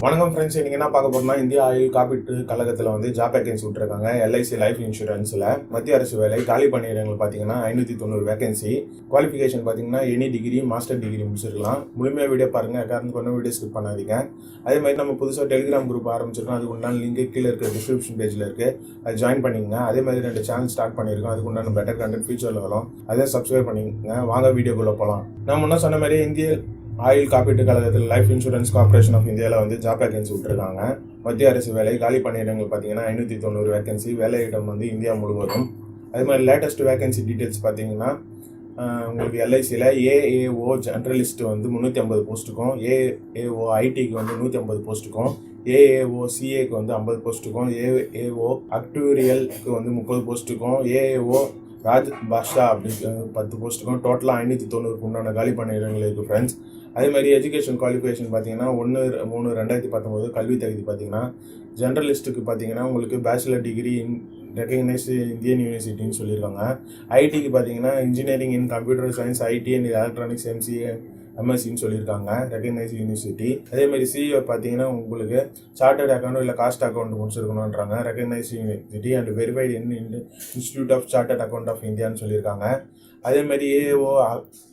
வணக்கம் ஃப்ரெண்ட்ஸ், நீங்கள் என்ன பார்க்க போறோம்னா இந்திய ஆயுள் காப்பீட்டு கழகத்தில் வந்து ஜாப் வேகன்சி விட்டுருக்காங்க. LIC லைஃப் இன்சூரன்ஸில் மத்திய அரசு வேலை காலி பணியிடங்கள் பார்த்தீங்கன்னா 590 வேகன்சி. குவாலிஃபிகேஷன் பார்த்தீங்கன்னா எனி டிகிரி, மாஸ்டர் டிகிரி முடிச்சிருக்கலாம். முழுமையாக வீடியோ பாருங்கள், காரணம் பண்ண வீடியோ ஸ்கிப் பண்ணாதீங்க. அதே மாதிரி நம்ம புதுசாக டெலிகிராம் குரூப் ஆரம்பிச்சிருக்கோம். அதுக்கு உண்டான லிங்க் கீழே இருக்க டிஸ்கிரிப்ஷன் பேஜில் இருக்குது, அது ஜாயின் பண்ணிக்கங்க. அதே மாதிரி 2 சேனல் ஸ்டார்ட் பண்ணியிருக்கோம், அதுக்கு உண்டான பெட்டர் கண்டென்ட் ஃபியூச்சரில் வரும், அதை சப்ஸ்கிரைப் பண்ணிக்கங்க. வாங்க வீடியோக்குள்ளே போகலாம். நான் முன்னே சொன்ன மாதிரி இந்திய ஆயுள் காப்பீட்டு கழகத்தில் லைஃப் இன்சூரன்ஸ் கார்பரேஷன் ஆஃப் இந்தியாவில் வந்து ஜாப் வேகன்சி விட்டுருக்காங்க. மத்திய அரசு வேலை காலி பணியிடங்கள் பார்த்தீங்கன்னா 590 வேகன்சி. வேலையிடம் வந்து இந்தியா முழுவதும். அதே மாதிரி லேட்டஸ்ட் வேகன்சி டீட்டெயில்ஸ் பார்த்தீங்கன்னா உங்களுக்கு LICயில் AAO ஜென்ரலிஸ்ட் வந்து 350 போஸ்ட்டுக்கும், AAO ஐடிக்கு வந்து 150 போஸ்ட்டுக்கும், AAO CAக்கு வந்து 50 போஸ்ட்டுக்கும், AAO அக்டூரியலுக்கு வந்து 30 போஸ்ட்டுக்கும், AAO ராஜ் பாஷா அப்படி 10 போஸ்ட்டுக்கும், டோட்டலாக 590 உண்டான காலி பணியிடங்கள் இருக்குது ஃப்ரெண்ட்ஸ். அதே மாதிரி எஜுகேஷன் குவாலிஃபிகேஷன் பார்த்தீங்கன்னா 1/3/2019 கல்வி தகுதி பார்த்தீங்கன்னா ஜென்ரலிஸ்ட்டுக்கு பார்த்தீங்கன்னா உங்களுக்கு bachelor degree in recognised Indian யூனிவர்சிட்டின்னு சொல்லியிருக்காங்க. ஐடிக்கு பார்த்தீங்கன்னா engineering in computer science, IT and electronics MCA MSCன்னு சொல்லியிருக்காங்க, ரெகக்னைஸ்டு யூனிவர்சிட்டி. அதேமாதிரி சிஏ பார்த்தீங்கன்னா உங்களுக்கு சார்ட்டர்ட் அக்கௌண்ட் இல்லை காஸ்ட் அக்கௌண்ட் முடிச்சிருக்கணுன்றாங்க, recognised university and verified in institute of chartered account of இந்தியான்னு சொல்லியிருக்காங்க. அதேமாதிரி AAO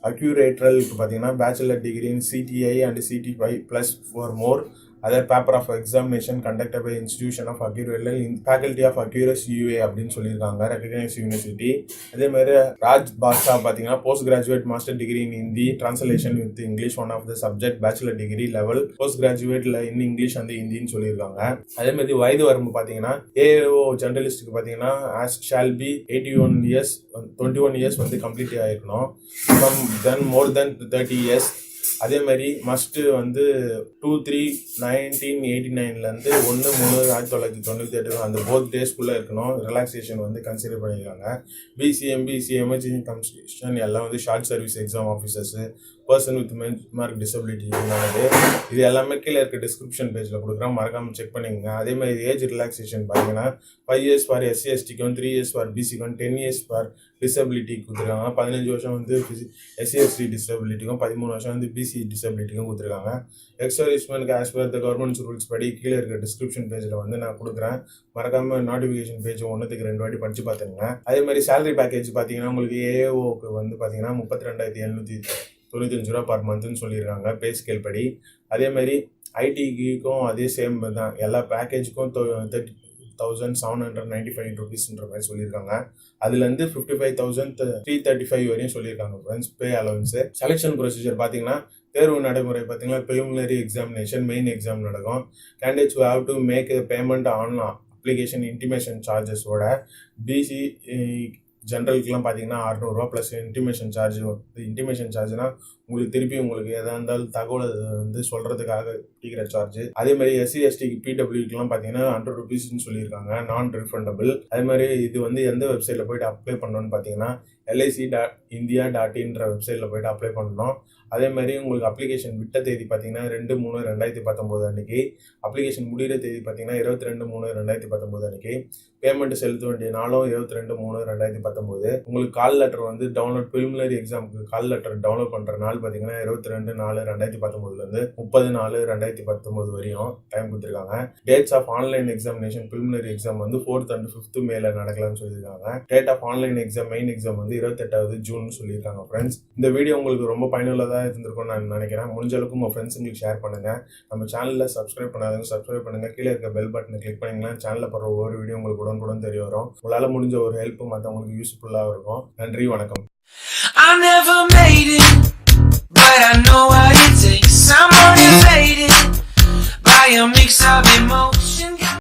அக்யூரேட்டரலுக்கு பார்த்தீங்கன்னா bachelor degree in CTI and CT5+ for more other paper of examination conducted by institution of actuarial in faculty of actuaries UA அப்படின்னு சொல்லியிருக்காங்க, recognise university. அதேமாதிரி ராஜ் பாஷா பார்த்தீங்கன்னா post graduate master degree in Hindi translation with English one of the subject bachelor degree level post கிராஜுவேட்ல in English அந்த ஹிந்தின்னு சொல்லியிருக்காங்க. அதேமாதிரி வயது வரம்பு பார்த்தீங்கன்னா AAO ஜெர்னலிஸ்ட்டுக்கு பார்த்தீங்கன்னா ஆஸ் ஷால் பி 21 இயர்ஸ் வந்து கம்ப்ளீட் ஆகிருக்கணும். தென் மோர் தென் 30 இயர்ஸ். அதே மாதிரி மஸ்ட்டு வந்து 2/3/1989 1/3/1998 அந்த போத் டேஸ்க்குள்ளே இருக்கணும். ரிலாக்ஸேஷன் வந்து கன்சிடர் பண்ணியிருக்காங்க. BCMBC எமர்ஜென்சி கமிஷன் எல்லாம் வந்து short service exam officers, person with mark disability இருந்தானது. இது எல்லாமே கீழே இருக்க டிஸ்கிரிப்ஷன் பேஜில் கொடுக்குறேன், மறக்காமல் செக் பண்ணிக்கங்க. அதே மாதிரி ஏஜ் ரிலாக்ஸேஷன் பார்த்தீங்கன்னா 5 இயர்ஸ் ஃபார் SC/STக்கும், 3 இயர்ஸ் ஃபார் BCக்கும், 10 இயர்ஸ் ஃபார் டிசபிலிட்டி கொடுத்துருக்காங்க. 15 வருஷம் வந்து SC/ST டிசபிலிட்டிக்கும், 13 வருஷம் வந்து BC டிசபிலிட்டிக்கும் கொடுத்துருக்காங்க. எக்ஸர்வீஸ்மென்ட்க்கு as per the government's rules படி கீழே இருக்க டிஸ்கிரிப்ஷன் பேஜில் வந்து நான் கொடுக்குறேன், மறக்காமல் நோட்டிஃபிகேஷன் பேஜ் 1க்கு 2 வாட்டி படித்து பார்த்துங்க. அதே மாதிரி சேலரி பேக்கேஜ் பார்த்தீங்கன்னா உங்களுக்கு AAOக்கு வந்து பார்த்தீங்கன்னா 32,795 பர் மந்த்னு சொல்லியிருக்காங்க பே ஸ்கேல் படி. அதே மாதிரி ஐடிக்கும் அதே சேம் தான், எல்லா பேக்கேஜுக்கும் 30,795 ருபீஸ்ன்ற மாதிரி சொல்லியிருக்காங்க. அதுலேருந்து 55,335 வரையும் சொல்லியிருக்காங்க friends pay allowance. Selection procedure பார்த்தீங்கன்னா தேர்வு நடைமுறை பார்த்தீங்கன்னா ப்ரிலிமினரி எக்ஸாமினேஷன், மெயின் எக்ஸாம் நடக்கும். Candidates who have to make payment on application intimation சார்ஜஸோட BC ஜென்ரலுக்குலாம் பார்த்தீங்கன்னா 600 ப்ளஸ் இன்டிமேஷன் சார்ஜ். இன்டிமேஷன் சார்ஜ்னா உங்களுக்கு திருப்பி உங்களுக்கு எதாக இருந்தாலும் தகவல் வந்து சொல்கிறதுக்காக பிடிக்கிற சார்ஜ். அதே மாதிரி SC/STக்கு PWக்குலாம் பார்த்தீங்கன்னா 100 ருபீஸ்ன்னு சொல்லியிருக்காங்க, நான் ரிஃபண்டபிள். அதே மாதிரி இது வந்து எந்த வெப்சைட்டில் போய்ட்டு அப்ளை பண்ணணும்னு பார்த்தீங்கன்னா LIC.India.in வெப்சைட்டில் போய்ட்டு அப்ளை பண்ணணும். அதே மாதிரி உங்களுக்கு அப்ளிகேஷன் விட்ட தேதி பார்த்தீங்கன்னா 2/3/2019 அன்றைக்கி. அப்ளிகேஷன் முடிகிற தேதி பார்த்தீங்கன்னா 22/3/2019 அன்றைக்கி. பேமெண்ட் செலுத்த வேண்டிய நாளும் 22/3/2019. உங்களுக்கு கால் லெட்டர் வந்து டவுன்லோட் ப்ரிலிமினரி எக்ஸாமுக்கு கால் லெட்டர் டவுன்லோட் பண்ணுற நாள் பார்த்தீங்கன்னா 22/4/2019 30/4/2019 வரையும் டைம் கொடுத்துருக்காங்க. Dates of online examination preliminary exam வந்து 4th and 5th மேல நடக்கலாம்னு சொல்லியிருக்காங்க. Date of online exam main exam வந்து 28வது ஜூன் சொல்லியிருக்காங்க ஃப்ரெண்ட்ஸ். இந்த வீடியோ உங்களுக்கு ரொம்ப பயனுள்ளதாக இருந்திருக்கும்னு நான் நினைக்கிறேன். முடிஞ்ச அளவுக்கு உங்கள் ஃப்ரெண்ட்ஸுங்களுக்கு ஷேர் பண்ணுங்கள். நம்ம சேனலில் சப்ஸ்கிரைப் பண்ணாதவங்க சப்ஸ்கிரைப் பண்ணுங்கள். கீழே இருக்க பெல் பட்டனை கிளிக் பண்ணிங்கன்னா சேனலில் போகிற ஒவ்வொரு வீடியோ உங்களுக்கு உடனுக்குடன் தெரிய வரும். உங்களால் முடிஞ்ச ஒரு ஹெல்ப் மற்றவங்களுக்கு யூஸ்ஃபுல்லாக இருக்கும். நன்றி, வணக்கம். I never made it, but I